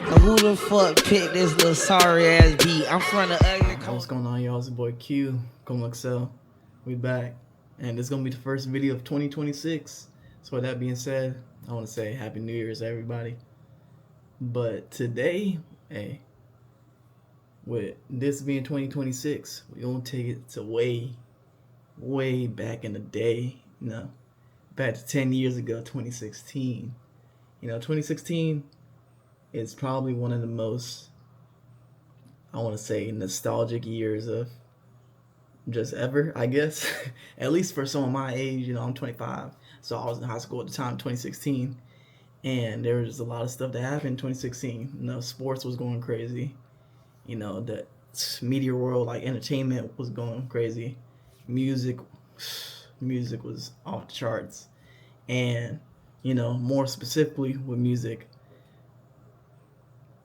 Who the fuck picked this little sorry ass beat? I'm from the ugly. What's going on, y'all? It's your boy Q, XXL. We back, and this is gonna be the first video of 2026. So with that being said, I want to say Happy New Year's, everybody. But today, hey, with this being 2026, we gonna take it to way back in the day. Back to 10 years ago, 2016. 2016 is probably one of the most, I want to say, nostalgic years of just ever, I guess. At least for someone my age. I'm 25, so I was in high school at the time, 2016, and there was a lot of stuff that happened in 2016. Sports was going crazy. The media world, like entertainment, was going crazy. Music was off the charts, and more specifically with music,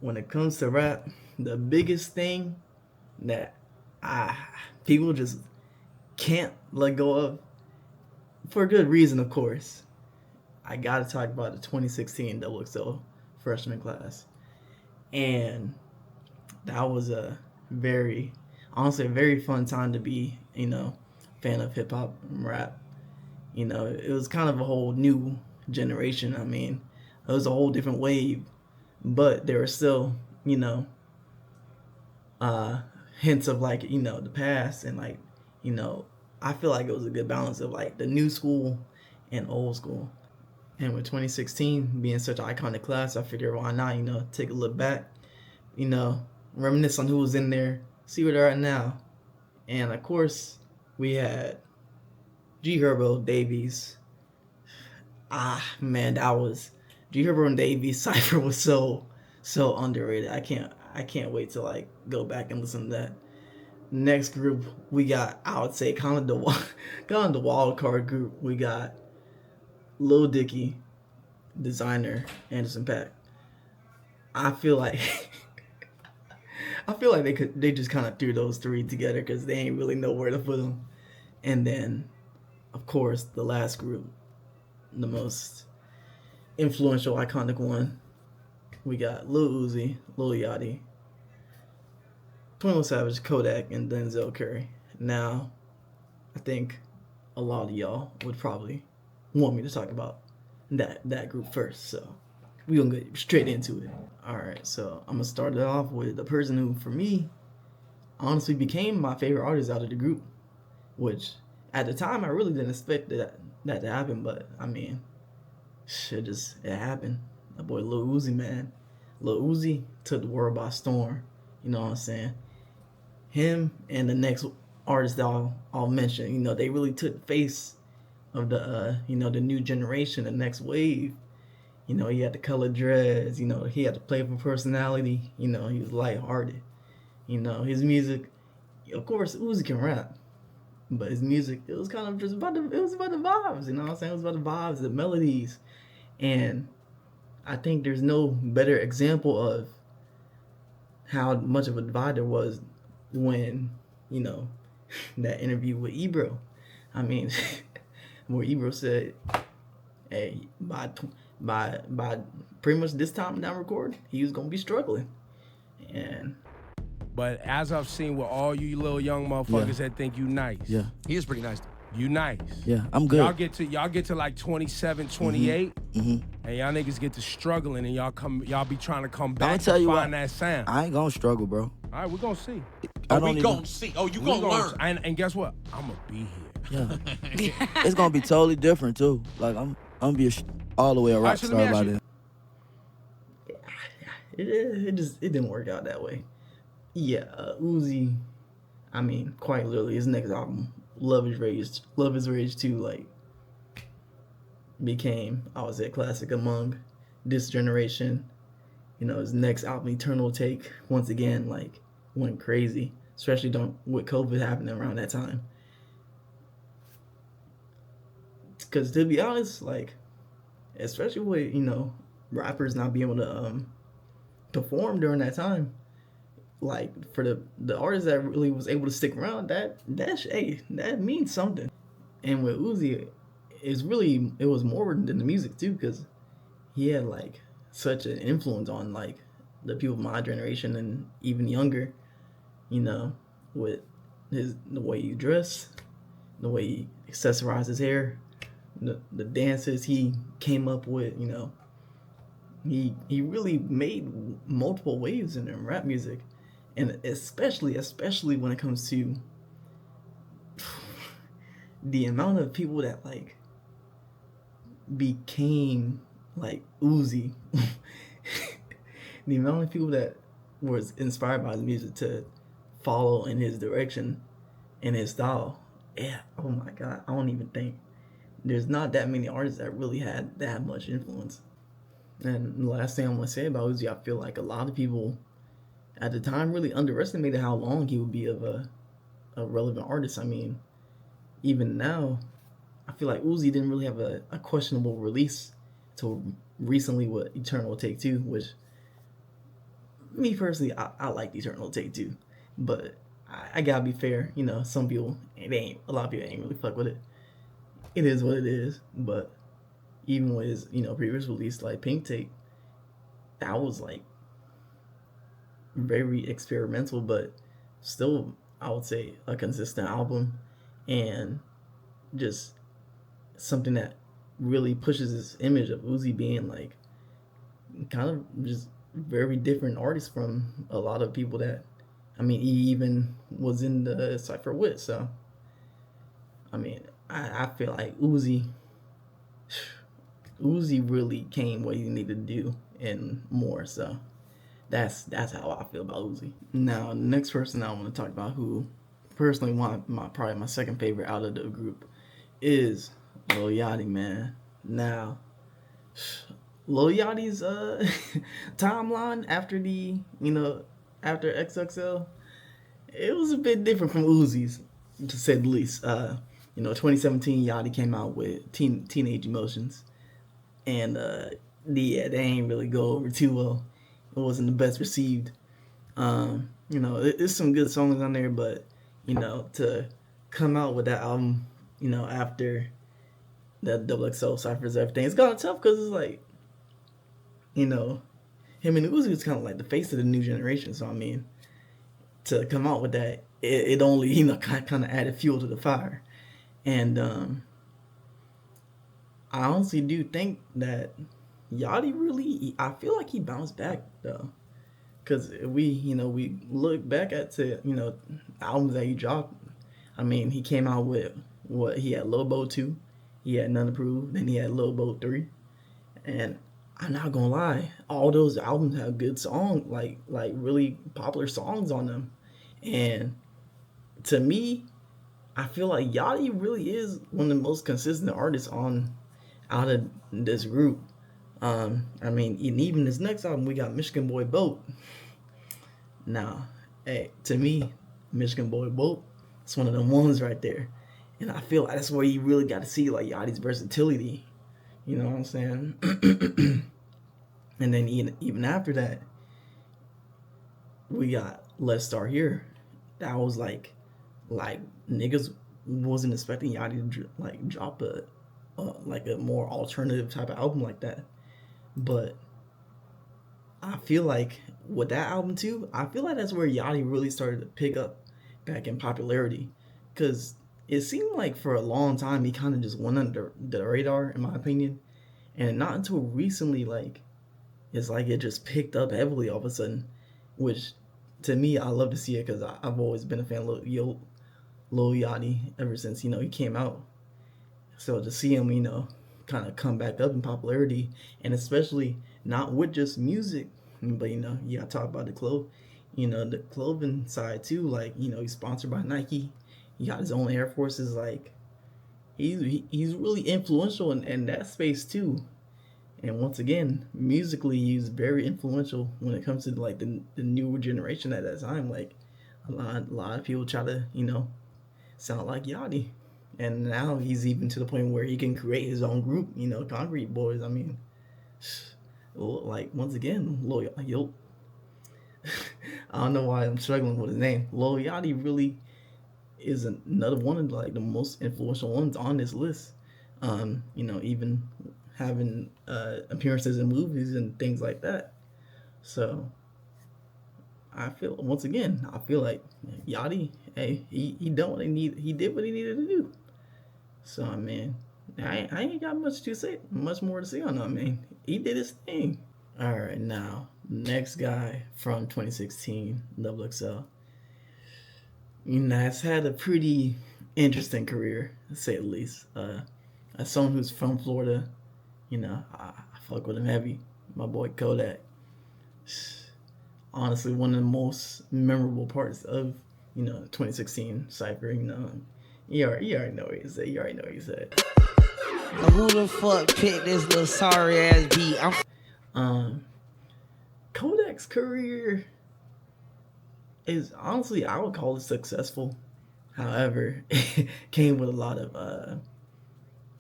when it comes to rap, the biggest thing that people just can't let go of, for a good reason, of course, I gotta talk about the 2016 XXL Freshman class. And that was a very fun time to be, fan of hip hop and rap. It was kind of a whole new generation. It was a whole different wave, but there were still, hints of the past, and I feel like it was a good balance of the new school and old school. And with 2016 being such an iconic class, I figured why not, take a look back, reminisce on who was in there, see where they're at now. And of course, we had Herbo, Davies. Man, that was Herbo and Davies Cypher was so underrated. I can't wait to go back and listen to that. Next group we got, I would say, kind of the wild card group. We got Lil Dicky, Desiigner, and Paak. I feel like they just kind of threw those three together because they ain't really know where to put them. And then, of course, the last group, the most influential, iconic one, we got Lil Uzi, Lil Yachty, 21 Savage, Kodak, and Denzel Curry. Now, I think a lot of y'all would probably want me to talk about that group first, so we're gonna get straight into it. Alright, so I'm gonna start it off with the person who, for me, honestly became my favorite artist out of the group, which at the time I really didn't expect that to happen, but it happened. That boy Lil Uzi, man. Lil Uzi took the world by storm. You know what I'm saying? Him and the next artist that I'll mention, they really took the face of the the new generation, the next wave. He had the colored dreads, he had the playful personality, he was lighthearted. His music, of course, Uzi can rap, but his music, it was kind of just about the vibes, It was about the vibes, the melodies. And I think there's no better example of how much of a divide there was when, that interview with Ebro. Where Ebro said, hey, by pretty much this time down recording, he was gonna be struggling. But as I've seen with all you little young motherfuckers that think you nice. Yeah. He is pretty nice. You nice. Yeah, I'm good. Y'all get to like 27, 28, and y'all niggas get to struggling, and y'all be trying to come back tell you find what, that sound. I ain't gonna struggle, bro. All right, we're gonna see. We gonna see. Oh, you gonna learn. And guess what? I'm gonna be here. Yeah. It's gonna be totally different too. I'm gonna be all the way a rock star by then. It didn't work out that way. Yeah, Uzi, quite literally, his next album, Love Is Rage 2, became, I would say, a classic among this generation. His next album, Eternal Take, once again, went crazy, especially with COVID happening around that time. Because to be honest, especially with, rappers not being able to perform during that time, for the artists that really was able to stick around, that means something. And with Uzi, it was more than the music too, because he had such an influence on the people of my generation and even younger, you know, with the way he dress, the way he accessorized his hair, the dances he came up with, you know. He really made multiple waves in rap music, and especially when it comes to the amount of people that like became like Uzi, the amount of people that was inspired by his music to follow in his direction and his style. Yeah, oh my God, I don't even think there's not that many artists that really had that much influence. And the last thing I'm gonna say about Uzi, I feel like a lot of people at the time really underestimated how long he would be of a relevant artist. I mean, even now, I feel like Uzi didn't really have a questionable release till recently with Eternal Take Two, which, me personally, I liked Eternal Take Two, but I gotta be fair, you know, some people, a lot of people ain't really fuck with it. It is what it is, but even with his, you know, previous release like Pink Tape, that was like very experimental, but still, I would say a consistent album, and just something that really pushes this image of Uzi being like kind of just very different artist from a lot of people that, I mean, he even was in the Cypher with. So I mean, I feel like Uzi really came what he needed to do and more. So that's how I feel about Uzi. Now, the next person I want to talk about, who personally probably my second favorite out of the group, is Lil Yachty, man. Now, Lil Yachty's timeline after after XXL, it was a bit different from Uzi's, to say the least. 2017, Yachty came out with Teenage Emotions, and they ain't really go over too well. It wasn't the best received. There's some good songs on there, but to come out with that album, after that XXL Cyphers, everything, it's kind of tough, because it's like, him and Uzi was kind of like the face of the new generation. So I mean, to come out with that, it only kind of added fuel to the fire. And I honestly do think that Yachty really, I feel like he bounced back though, because we look back at albums that he dropped. I mean, he came out with he had Lil Bo 2, he had None to Prove, then he had Lil Bo 3, and I'm not gonna lie, all those albums have good songs, like really popular songs on them. And to me, I feel like Yachty really is one of the most consistent artists out of this group. I mean, even this next album, we got Michigan Boy Boat. Now, hey, to me, Michigan Boy Boat, it's one of the ones right there. And I feel like that's where you really got to see like Yachty's versatility. You know what I'm saying? And then even after that, we got Let's Start Here. That was like niggas wasn't expecting Yachty to drop a more alternative type of album like that. But I feel like with that album too, I feel like that's where Yachty really started to pick up back in popularity, because it seemed like for a long time he kind of just went under the radar, in my opinion, and not until recently it's like it just picked up heavily all of a sudden, which to me, I love to see it, because I've always been a fan of Lil Yachty ever since he came out. So to see him kind of come back up in popularity, and especially not with just music, but you gotta talk about the clothing side too. He's sponsored by Nike. He got his own Air Forces. He's really influential in that space too. And once again, musically, he's very influential when it comes to the newer generation at that time. Like a lot of people try to sound like Yachty, and now he's even to the point where he can create his own group. Concrete Boys. I mean, once again, Lil I don't know why I'm struggling with his name. Lil Yachty really is another one of the most influential ones on this list. Even having appearances in movies and things like that. So I feel once again, I feel like Yachty, hey, he done what he did what he needed to do. So I mean, I ain't got much more to say on that. I mean, he did his thing. All right, now next guy from 2016, XXL. You know, has had a pretty interesting career, to say the least. As someone who's from Florida, you know, I fuck with him heavy. My boy Kodak. Honestly, one of the most memorable parts of, 2016 Cypher. You already know what he said. You already know what he said. Now who the fuck picked this little sorry ass beat? Kodak's career is honestly, I would call it successful. However, it came with a lot of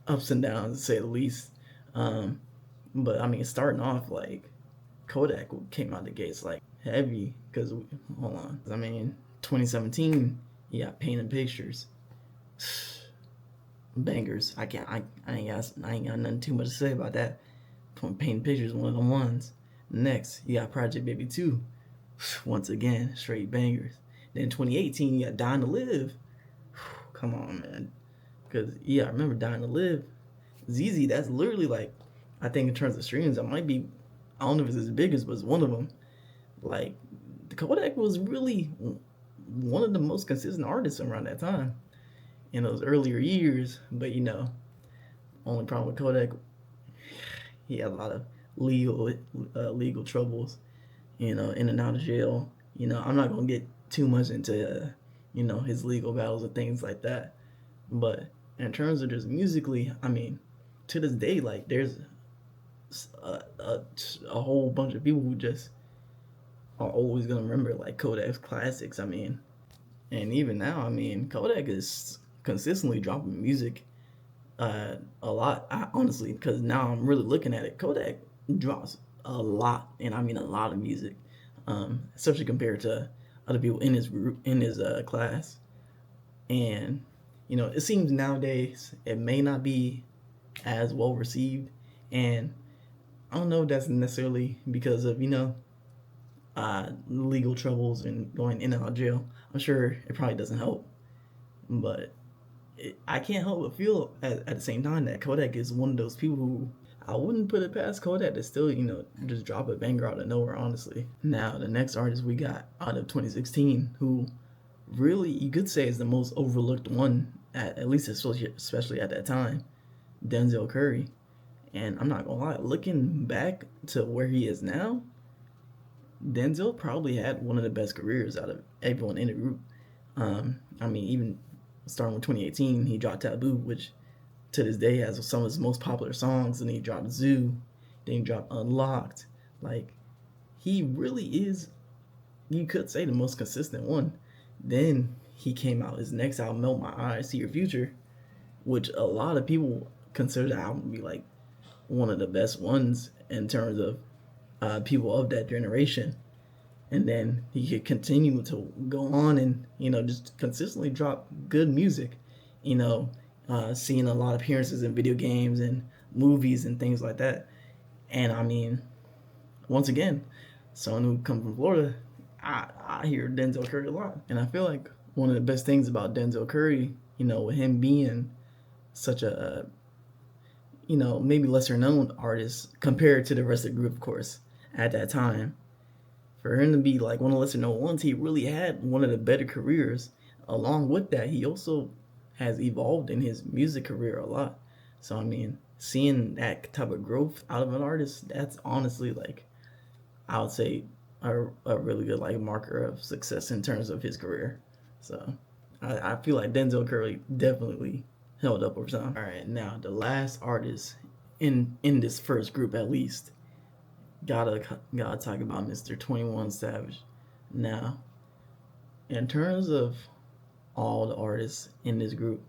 ups and downs, to say the least. But I mean, starting off, like, Kodak came out the gates like heavy, because hold on, I mean, 2017, he got Painted Pictures, bangers. I ain't got nothing too much to say about that. Painted Pictures, one of the ones. Next, you got Project Baby 2, once again, straight bangers. Then 2018, you got Dying to Live. Come on, man, because I remember Dying to Live. ZZ, that's literally like, I think in terms of streams, that might be, I don't know if it's as big as, but it's one of them. Like, Kodak was really one of the most consistent artists around that time in those earlier years. But only problem with Kodak, he had a lot of legal troubles, in and out of jail. I'm not gonna get too much into his legal battles and things like that. But in terms of just musically, I mean, to this day, like, there's a whole bunch of people who just are always gonna remember like Kodak's classics. I mean, and even now, I mean, Kodak is consistently dropping music a lot. Honestly, because now I'm really looking at it, Kodak drops a lot, and I mean a lot of music, especially compared to other people in his group, in his class. And it seems nowadays it may not be as well received, and I don't know if that's necessarily because of legal troubles and going in and out of jail. I'm sure it probably doesn't help, but I can't help but feel at the same time that Kodak is one of those people who I wouldn't put it past Kodak to still just drop a banger out of nowhere, honestly. Now the next artist we got out of 2016, who really you could say is the most overlooked one, at least especially at that time, Denzel Curry. And I'm not gonna lie, looking back to where he is now, Denzel probably had one of the best careers out of everyone in the group. I mean, even starting with 2018, he dropped Taboo, which to this day has some of his most popular songs, and he dropped Zoo, then he dropped Unlocked. Like, he really is, you could say, the most consistent one. Then he came out, his next album, Melt My Eyes, See Your Future, which a lot of people consider the album to be like one of the best ones in terms of people of that generation. And then he could continue to go on and just consistently drop good music, seeing a lot of appearances in video games and movies and things like that. And I mean, once again, someone who comes from Florida, I hear Denzel Curry a lot. And I feel like one of the best things about Denzel Curry, with him being such a maybe lesser known artist compared to the rest of the group, of course, at that time. For him to be like one of the lesser known ones, he really had one of the better careers. Along with that, he also has evolved in his music career a lot. So I mean, seeing that type of growth out of an artist, that's honestly, like, I would say a really good like marker of success in terms of his career. So I feel like Denzel Curry definitely held up over time. All right, now the last artist in this first group, at least, gotta talk about Mr. 21 Savage. Now, in terms of all the artists in this group,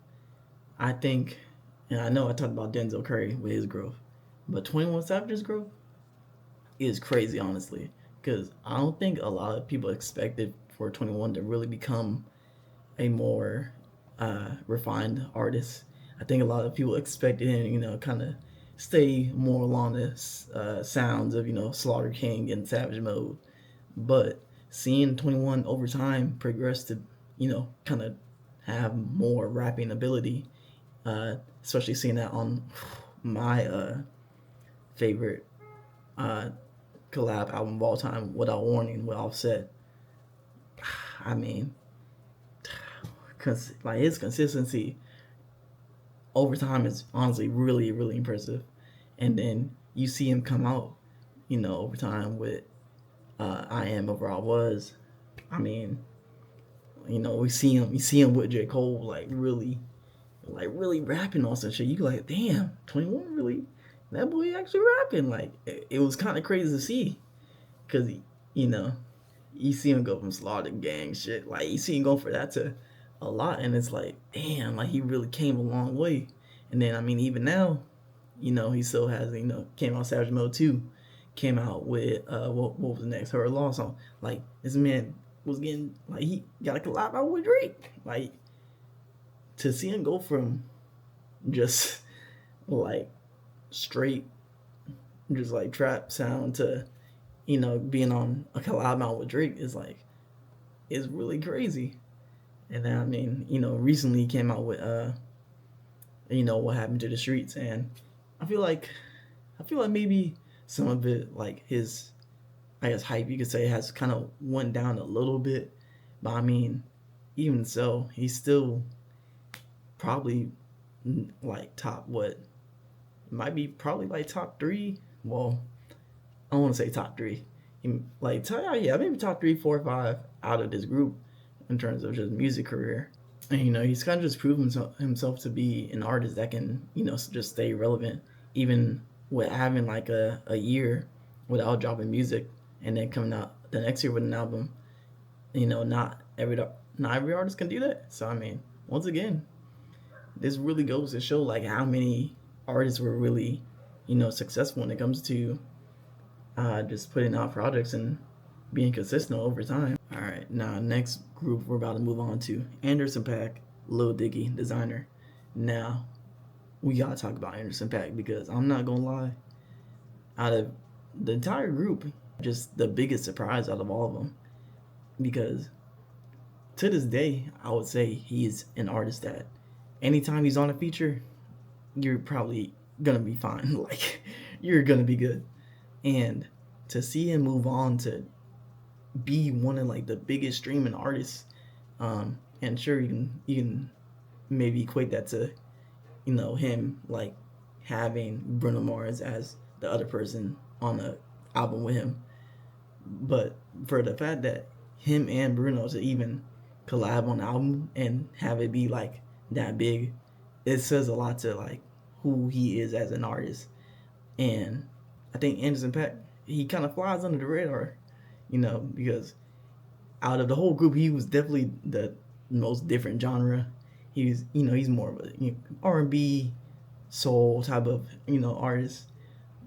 I think, and I know I talked about Denzel Curry with his growth, but 21 Savage's growth is crazy, honestly, because I don't think a lot of people expected for 21 to really become a more refined artist. I think a lot of people expected him, kind of stay more along the sounds of, Slaughter King and Savage Mode. But seeing 21 over time progress to, kind of have more rapping ability, especially seeing that on my favorite collab album of all time, Without Warning, with Offset. I mean, like his consistency over time is honestly really, really impressive. And then you see him come out, over time with I Am Over I Was. I mean, we see him with J. Cole, like really rapping on some shit. You like, damn, 21 really, that boy actually rapping. Like it was kind of crazy to see, because you see him go from Slaughter Gang shit, like you see him go for that to a lot, and it's like, damn, like he really came a long way. And then I mean, even now, he still has, came out Savage Mode 2, came out with what was the next Her Law song. Like this man was getting, like, he got a collab out with Drake. Like, to see him go from just like straight just like trap sound to being on a collab out with Drake is really crazy. And then I mean, recently he came out with What Happened to the Streets, and I feel like maybe some of it, like his, I guess, hype, you could say, has kind of went down a little bit. But I mean, even so, he's still probably like top, what might be probably like top 3. Well, I don't want to say top 3. Like, yeah, maybe top 3, 4, 5 out of this group in terms of just music career. And he's kind of just proven himself to be an artist that can just stay relevant, even with having like a year without dropping music, and then coming out the next year with an album. Not every artist can do that. So I mean, once again, this really goes to show like how many artists were really successful when it comes to just putting out projects and being consistent over time. All right, now next group we're about to move on to, Anderson .Paak, Lil Dicky, Desiigner. Now we gotta talk about Anderson .Paak, because I'm not gonna lie, out of the entire group, just the biggest surprise out of all of them, because to this day I would say he's an artist that anytime he's on a feature, you're probably gonna be fine. Like, you're gonna be good. And to see him move on to be one of like the biggest streaming artists, and sure, you can maybe equate that to him like having Bruno Mars as the other person on the album with him. But for the fact that him and Bruno to even collab on the album and have it be like that big, it says a lot to like who he is as an artist. And I think Anderson .Paak, he kind of flies under the radar, because out of the whole group, he was definitely the most different genre. He's more of a R&B, soul type of artist.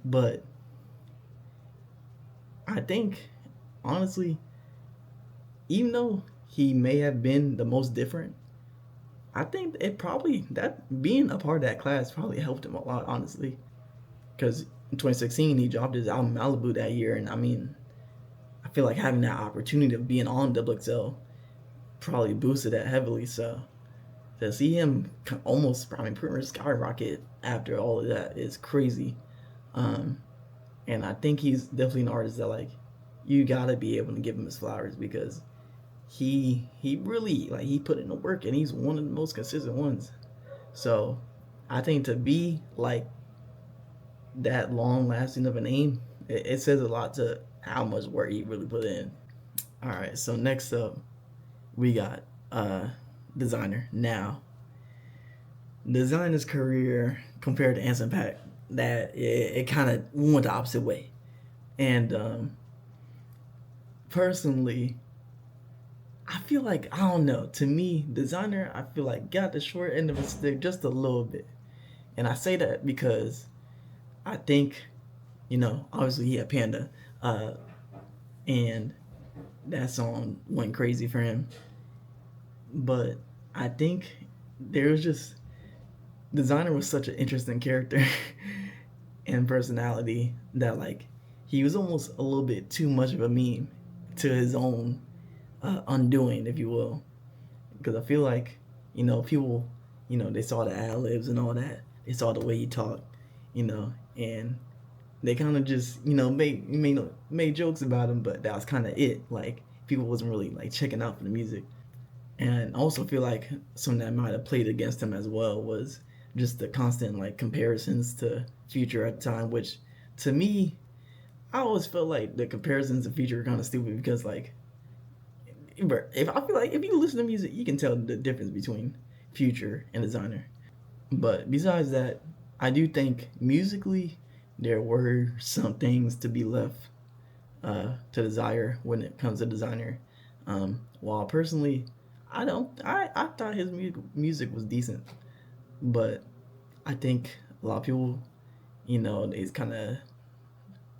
But I think, honestly, even though he may have been the most different, I think that being a part of that class probably helped him a lot, honestly. Because in 2016, he dropped his album Malibu that year, and I mean, I feel like having that opportunity of being on XXL probably boosted that heavily. So to see him almost, pretty much skyrocket after all of that is crazy. And I think he's definitely an artist that, like, you gotta be able to give him his flowers, because he really, like, he put in the work, and he's one of the most consistent ones. So I think to be like that long lasting of a name, it says a lot to how much work he really put in. All right, so next up we got Desiigner. Now, Desiigner's career compared to Anderson .Paak, that it kind of went the opposite way. And personally, I feel like, I don't know, to me, Desiigner, I feel like got the short end of the stick just a little bit. And I say that because I think, obviously he had Panda, and that song went crazy for him. But I think there was just, Desiigner was such an interesting character and personality that, like, he was almost a little bit too much of a meme to his own undoing, if you will. Because I feel like, people, they saw the ad libs and all that. They saw the way he talked, and they kind of just, made jokes about him, but that was kind of it. Like, people wasn't really, like, checking out for the music. And I also feel like something that might have played against him as well was just the constant, like, comparisons to Future at the time, which, to me, I always felt like the comparisons to Future were kind of stupid because, like, if I feel like if you listen to music, you can tell the difference between Future and Desiigner. But besides that, I do think musically there were some things to be left to desire when it comes to Desiigner. While personally, I thought his music was decent, but I think a lot of people, they kind of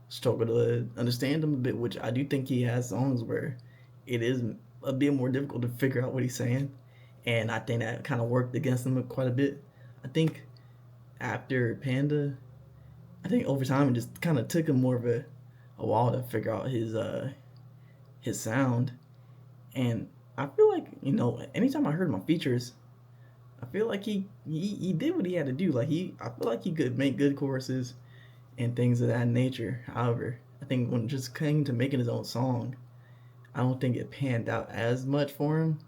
struggle to understand him a bit, which I do think he has songs where it is a bit more difficult to figure out what he's saying, and I think that kind of worked against him quite a bit. I think after Panda, I think over time it just kind of took him more of a while to figure out his sound, and I feel like, anytime I heard my features, I feel like he did what he had to do. Like I feel like he could make good choruses and things of that nature. However, I think when it just came to making his own song, I don't think it panned out as much for him,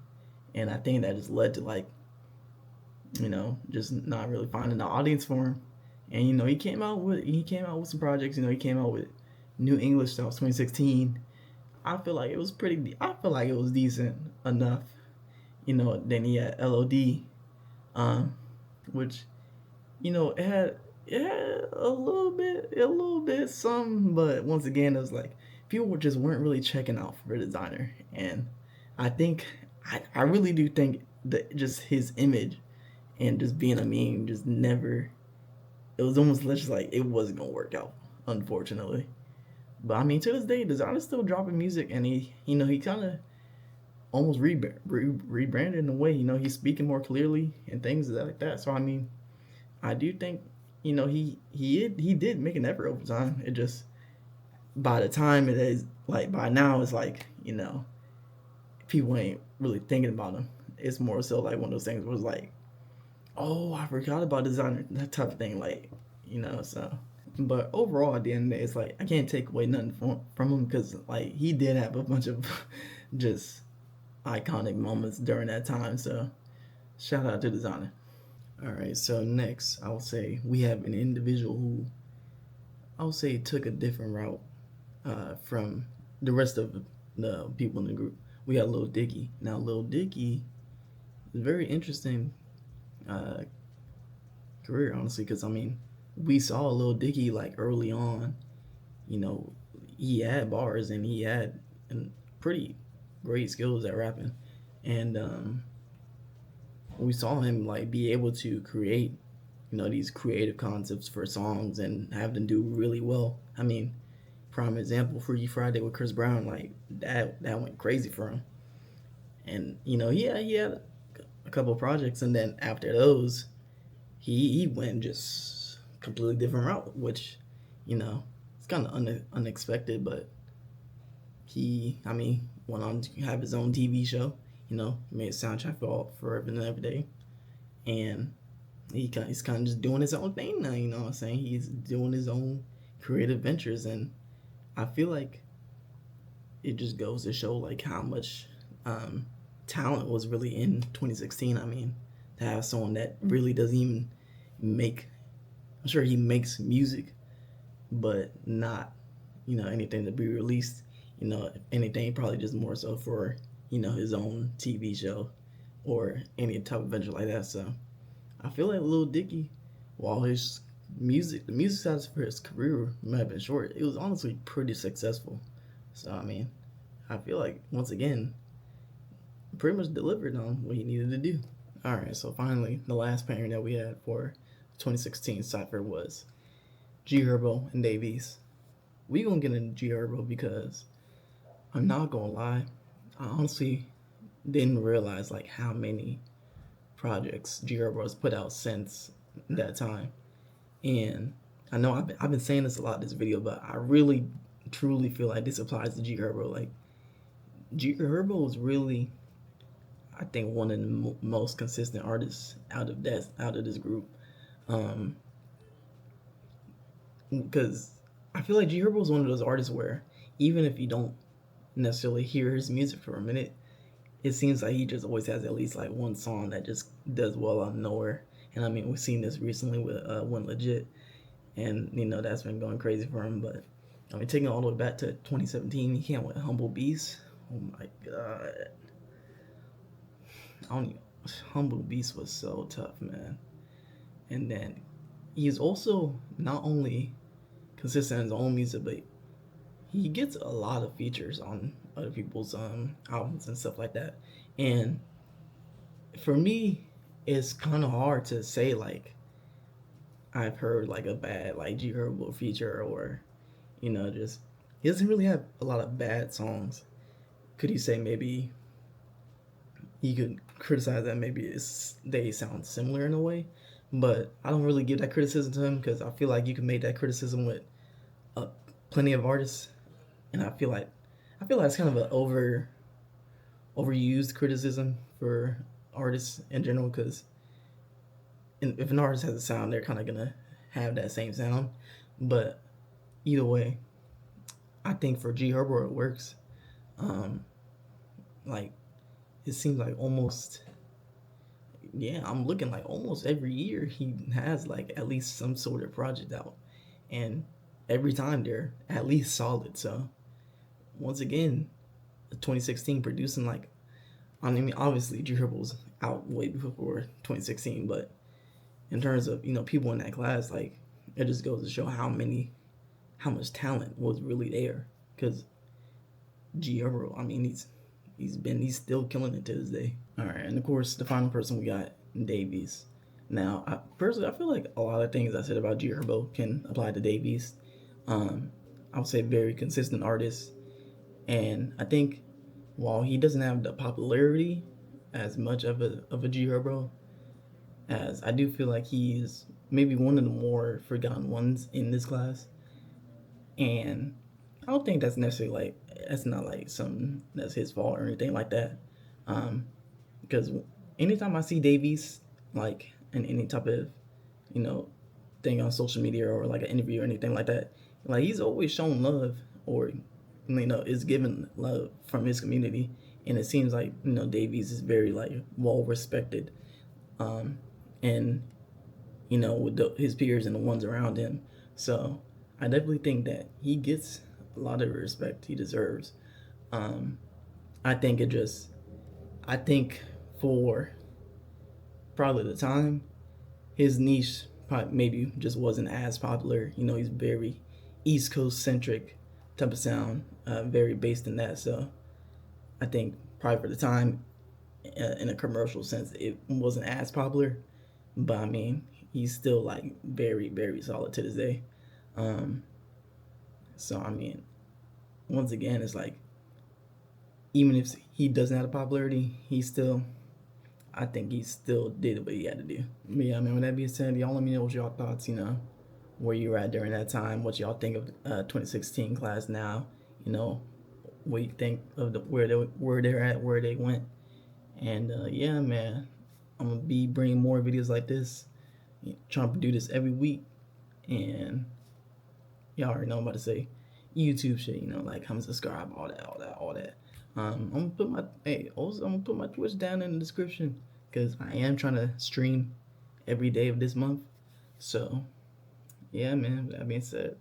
and I think that just led to, like, just not really finding the audience for him. And he came out with some projects. He came out with New English Style 2016. I feel like it was decent enough. Then he had LOD, which, it had a little bit some, but once again, it was like people just weren't really checking out for Desiigner, and I think I really do think that just his image and just being a meme just never. It was almost just like it wasn't gonna work out, unfortunately. But I mean, to this day, Desiigner's still dropping music, and he kind of almost rebranded in a way. He's speaking more clearly and things like that. So I mean, I do think he did make an effort over time. It just, by the time it is, like, by now it's like, people ain't really thinking about him. It's more so like one of those things where it's like, oh, I forgot about Desiigner, that type of thing, like, so. But overall, at the end of the day, it's like I can't take away nothing from him, because, like, he did have a bunch of just iconic moments during that time. So shout out to Desiigner. All right, so next, I will say we have an individual who I would say took a different route from the rest of the people in the group. We got Lil Dicky. Now, Lil Dicky is a very interesting career, honestly, because, I mean, we saw Lil Dicky, like, early on. He had bars and he had pretty great skills at rapping, and we saw him, like, be able to create these creative concepts for songs and have them do really well. I mean, prime example, Freaky Friday with Chris Brown, like, that went crazy for him. And he had a couple of projects, and then after those, he went just completely different route, which it's kind of unexpected. But he went on to have his own TV show. Made a soundtrack for Forever and Every Day, and he's kind of just doing his own thing now. What I'm saying? He's doing his own creative ventures, and I feel like it just goes to show, like, how much talent was really in 2016. I mean, to have someone that really doesn't even make, I'm sure he makes music, but not, anything to be released. If anything, probably just more so for, his own TV show or any type of venture like that. So I feel like Lil Dicky, while the music side of his career might have been short, it was honestly pretty successful. So I mean, I feel like, once again, pretty much delivered on what he needed to do. All right, so finally, the last pairing that we had for 2016 Cypher was G Herbo and Dave East. We gonna get into G Herbo because I'm not gonna lie, I honestly didn't realize, like, how many projects G Herbo has put out since that time. And I know I've been saying this a lot in this video, but I really truly feel like this applies to G Herbo. Like, Herbo is really, I think, one of the most consistent artists out of this group. Because I feel like Herbo is one of those artists where even if you don't necessarily hear his music for a minute, it seems like he just always has at least like one song that just does well out of nowhere. And I mean, we've seen this recently with When Legit, and you know that's been going crazy for him. But I mean, taking it all the way back to 2017, he came with Humble Beast. Oh my god, Humble Beast was so tough, man. And then he's also not only consistent in his own music, but he gets a lot of features on other people's albums and stuff like that. And for me, it's kind of hard to say like I've heard like a bad like Herbo feature, or you know, just he doesn't really have a lot of bad songs. Could you say maybe you could criticize that maybe they sound similar in a way, but I don't really give that criticism to him because I feel like you can make that criticism with plenty of artists, and I feel like it's kind of an overused criticism for artists in general, because if an artist has a sound, they're kind of gonna have that same sound. But either way, I think for Herbo it works. Like it seems like almost, yeah, I'm looking like almost every year he has like at least some sort of project out, and every time they're at least solid. So once again, 2016 producing like, I mean, obviously Herbo's out way before 2016, but in terms of, you know, people in that class, like it just goes to show how much talent was really there. Because Herbo, I mean, he's still killing it to this day. All right, and of course the final person we got, Davies. Now, personally, I feel like a lot of things I said about Herbo can apply to Davies. I would say very consistent artist, and I think while he doesn't have the popularity as much of a Herbo, as I do feel like he is maybe one of the more forgotten ones in this class. And I don't think that's necessarily like, that's not like something that's his fault or anything like that. Because anytime I see Davies like in any type of, you know, thing on social media or like an interview or anything like that, like he's always shown love, or you know, is given love from his community. And it seems like, you know, Davies is very like well respected, and you know, with his peers and the ones around him. So I definitely think that he gets a lot of respect he deserves. I think for probably the time, his niche probably maybe just wasn't as popular. You know, he's very East Coast centric type of sound, very based in that. So I think probably for the time, in a commercial sense, it wasn't as popular. But I mean, he's still like very, very solid to this day. So I mean, once again, it's like, even if he doesn't have the popularity, I think he still did what he had to do. But yeah, I mean, with that being said, y'all let me know what y'all thoughts, you know, where you were at during that time, what y'all think of 2016 class now, you know, what you think of where they're at, where they went. And yeah, man, I'm gonna be bringing more videos like this, trying to do this every week. And y'all already know I'm about to say YouTube shit, you know, like comment, subscribe, all that. I'm gonna put my Twitch down in the description, because I am trying to stream every day of this month. So yeah, man, that being said,